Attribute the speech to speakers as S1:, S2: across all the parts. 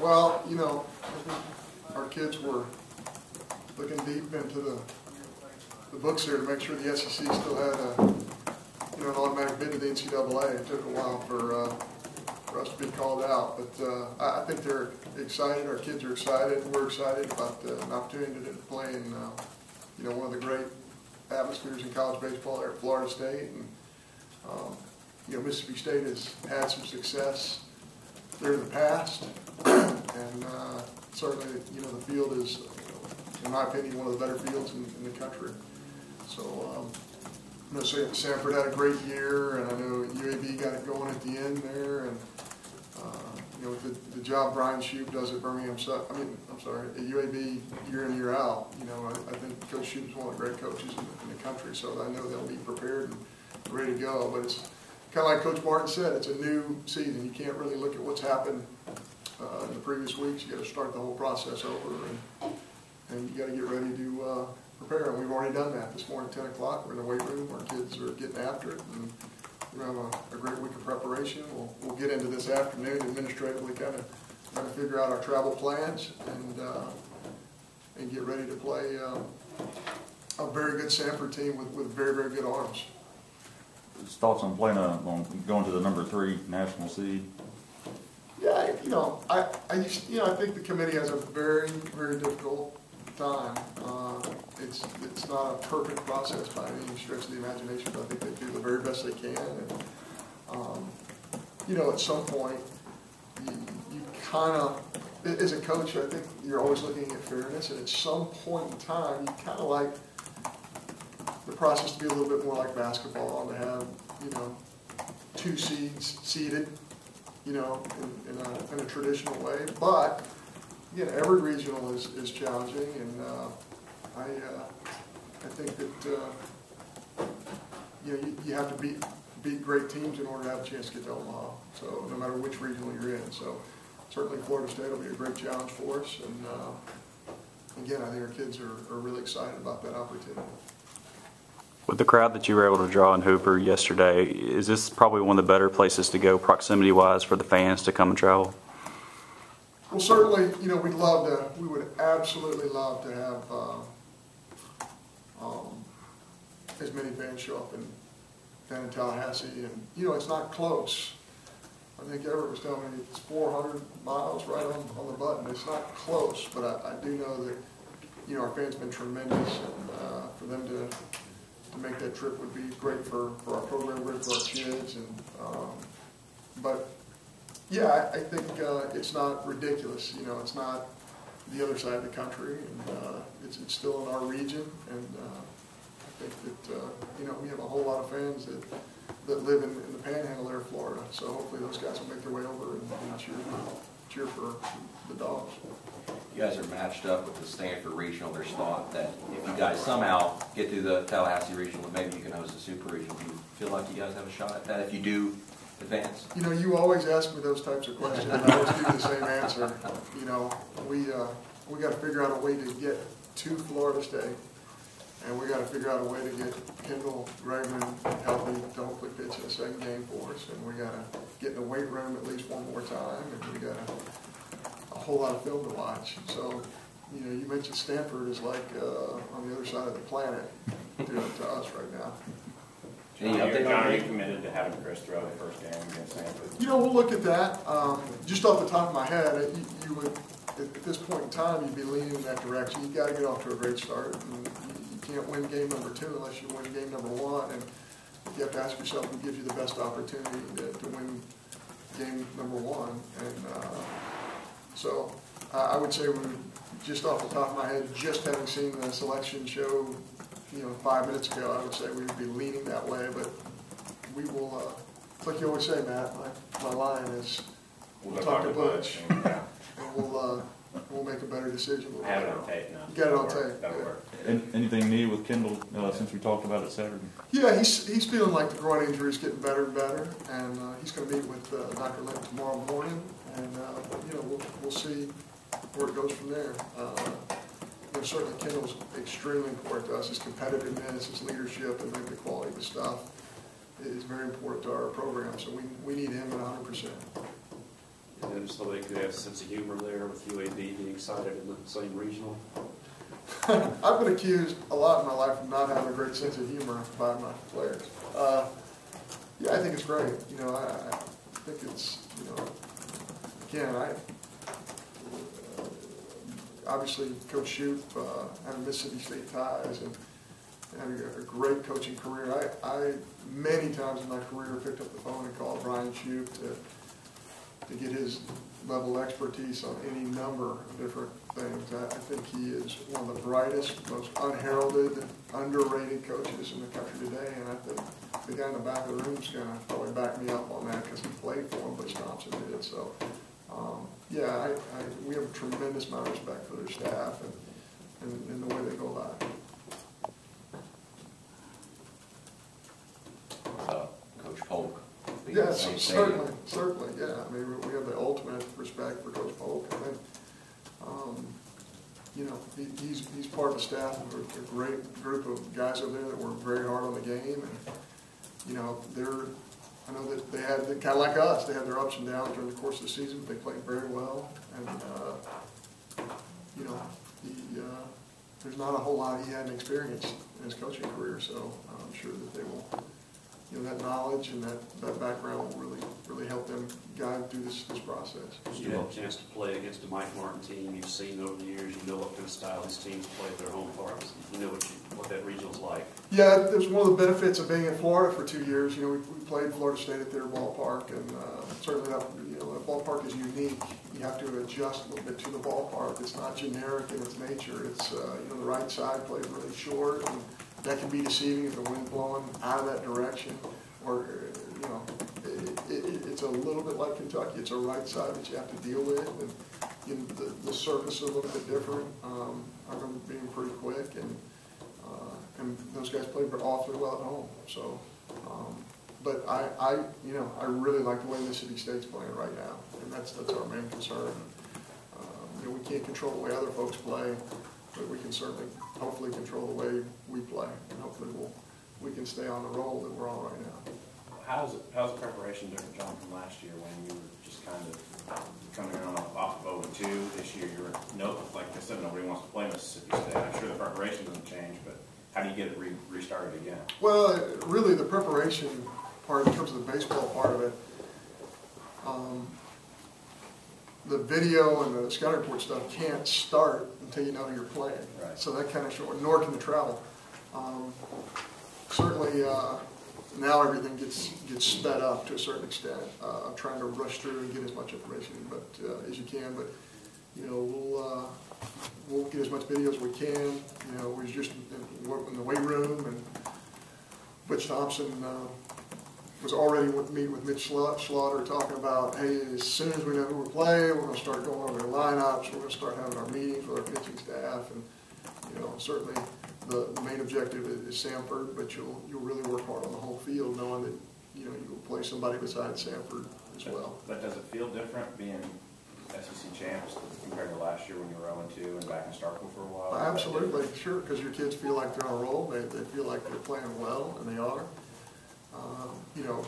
S1: Well, you know, our kids were looking deep into the books here to make sure the SEC still had an automatic bid to the NCAA. It took a while for us to be called out, but I think they're excited. Our kids are excited. We're excited about an opportunity to play in one of the great atmospheres in college baseball there at Florida State. And Mississippi State has had some success there in the past, and certainly the field is, in my opinion, one of the better fields in the country. So Sanford had a great year, and I know UAB got it going at the end there, and with the job Brian Shoup does at at UAB year in, year out, I think Coach Shoup's one of the great coaches in the country, so I know they'll be prepared and ready to go. But it's kind of like Coach Martin said, it's a new season. You can't really look at what's happened in the previous weeks. You got to start the whole process over, and you got to get ready to prepare. And we've already done that this morning at 10 o'clock. We're in the weight room. Our kids are getting after it, and we're going to have a great week of preparation. We'll get into this afternoon administratively, kind of figure out our travel plans and get ready to play a very good Sanford team with very, very good arms.
S2: His thoughts on playing on going to the number 3 national seed?
S1: Yeah, I think the committee has a very, very difficult time. It's not a perfect process by any stretch of the imagination, but I think they do the very best they can. And at some point, you kind of, as a coach, I think you're always looking at fairness, and at some point in time, you kind of like the process to be a little bit more like basketball, to have 2 seeds seeded, in a traditional way. But every regional is challenging, and I think that you have to beat great teams in order to have a chance to get to Omaha. So no matter which regional you're in, so certainly Florida State will be a great challenge for us, and again, I think our kids are really excited about that opportunity.
S3: With the crowd that you were able to draw in Hoover yesterday, is this probably one of the better places to go proximity-wise for the fans to come and travel?
S1: Well, certainly, we would absolutely love to have as many fans show up down in Tallahassee, and it's not close. I think Everett was telling me it's 400 miles right on the button. It's not close, but I do know that our fans have been tremendous, and for them to make that trip would be great for our program, great for our kids, and but yeah, I think it's not ridiculous. It's not the other side of the country, and it's still in our region, and I think that we have a whole lot of fans that live in the Panhandle there of Florida. So hopefully those guys will make their way over and cheer for the Dogs.
S4: You guys are matched up with the Stanford Regional. There's thought that if you guys somehow get through the Tallahassee Regional, maybe you can host a Super Regional. Do you feel like you guys have a shot at that if you do advance?
S1: You always ask me those types of questions, and I always give you the same answer. We got to figure out a way to get to Florida State, and we got to figure out a way to get Kendall Raymond healthy to hopefully pitch in a second game for us, and we got to get in the weight room at least one more time, and we got a whole lot of film to watch. So, you mentioned Stanford is like on the other side of the planet to us right now.
S5: John, are you committed to having Chris throw the first game against Stanford?
S1: We'll look at that. Just off the top of my head, you would, at this point in time, you'd be leaning in that direction. You've got to get off to a great start. And you can't win game number 2 unless you win game number 1. And you have to ask yourself who gives you the best opportunity to win game number 1. And so I would say, just off the top of my head, just having seen the selection show 5 minutes ago, I would say we would be leaning that way, but we will, like you always say, Matt, my line is, we'll talk to Butch, and we'll make a better decision.
S5: Have it on tape now.
S1: Get it on tape.
S5: That'll work.
S2: Anything new with Kendall since we talked about it Saturday?
S1: Yeah, he's feeling like the groin injury is getting better and better, and he's going to meet with Dr. Lynn tomorrow morning, and we'll see where it goes from there. Certainly Kendall's extremely important to us. His competitiveness, his leadership, and the quality of his stuff is very important to our program. So we need him at 100%.
S6: them so they could have a sense of humor there with UAB being cited in the same regional?
S1: I've been accused a lot in my life of not having a great sense of humor by my players. Yeah, I think it's great. You know, I think it's, you know, again, obviously Coach Shoup, having Mississippi State ties and having a great coaching career. I many times in my career picked up the phone and called Brian Shoup to get his level of expertise on any number of different things. I think he is one of the brightest, most unheralded, underrated coaches in the country today, and I think the guy in the back of the room is going to probably back me up on that because he played for him, Butch Thompson did. So, yeah, we have a tremendous amount of respect for their staff and the way they go about it.
S4: Coach Polk.
S1: Yes, certainly, yeah. I mean, we have the ultimate respect for Coach Polk. I think, you know, he's part of the staff of a great group of guys over there that work very hard on the game. And, you know, I know that they had, kind of like us, they had their ups and downs during the course of the season, but they played very well. And, you know, there's not a whole lot he hadn't experienced in his coaching career, so I'm sure that they will, you know, that knowledge and that background will really help them guide through this process.
S6: You had a chance to play against a Mike Martin team you've seen over the years. You know what kind of style these teams play at their home parks. You know what that regional's like. Yeah,
S1: it was one of the benefits of being in Florida for 2 years. You know, we played Florida State at their ballpark, and certainly that, you know, that ballpark is unique. You have to adjust a little bit to the ballpark. It's not generic in its nature. It's, you know, the right side plays really short, and that can be deceiving if the wind's blowing out of that direction, or, you know, it's a little bit like Kentucky. It's a right side that you have to deal with, and you know, the surface is a little bit different. I remember being pretty quick, and those guys played awfully well at home. So, but you know, I really like the way Mississippi State's playing right now, and that's our main concern. You know, we can't control the way other folks play, but we can certainly, hopefully, control the way we play, and hopefully we can stay on the roll that we're on right now.
S5: How's the preparation different, John, from last year when you were just kind of coming in off of 0-2? This year you were, like I said, nobody wants to play Mississippi State. I'm sure the preparation doesn't change, but how do you get it restarted again?
S1: Well, really the preparation part, in terms of the baseball part of it, the video and the scouting report stuff can't start until you know who you're playing.
S5: Right. So
S1: that kind of short, nor can the travel. Certainly, now everything gets sped up to a certain extent. I'm trying to rush through and get as much information as you can, but you know, we'll get as much video as we can. You know, we was just in the weight room, and Butch Thompson was already meeting with Mitch Slaughter talking about, hey, as soon as we know who we're playing, we're going to start going over their lineups. We're going to start having our meetings with our pitching staff, and you know, certainly the main objective is Samford, but you'll really work hard on the whole field, knowing that you know you'll play somebody besides Samford as well.
S5: But does it feel different being SEC champs compared to last year when you were 0-2 and back in Starkville for a while?
S1: Absolutely, sure, because your kids feel like they're on a roll. They feel like they're playing well, and they are. You know,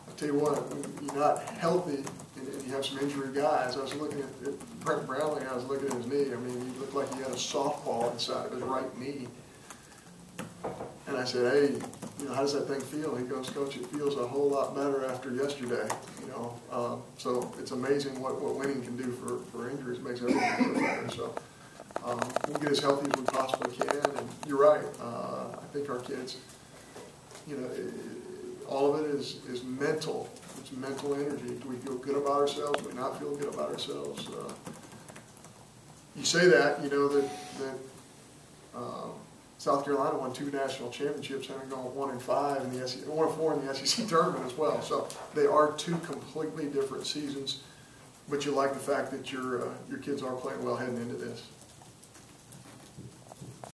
S1: I'll tell you what, when you're not healthy and you have some injury guys, I was looking at Brent Brownlee, I was looking at his knee. I mean, he looked like he had a softball inside of his right knee. And I said, hey, you know, how does that thing feel? He goes, Coach, it feels a whole lot better after yesterday. You know, so it's amazing what winning can do for injuries. It makes everything feel better. So we'll get as healthy as we possibly can. And you're right. I think our kids, you know, all of it is mental. It's mental energy. Do we feel good about ourselves? Do we not feel good about ourselves? You say that, you know, that South Carolina won 2 national championships, having gone 1-5 in the SEC, 1-4 in the SEC tournament as well. So they are 2 completely different seasons, but you like the fact that your kids are playing well heading into this.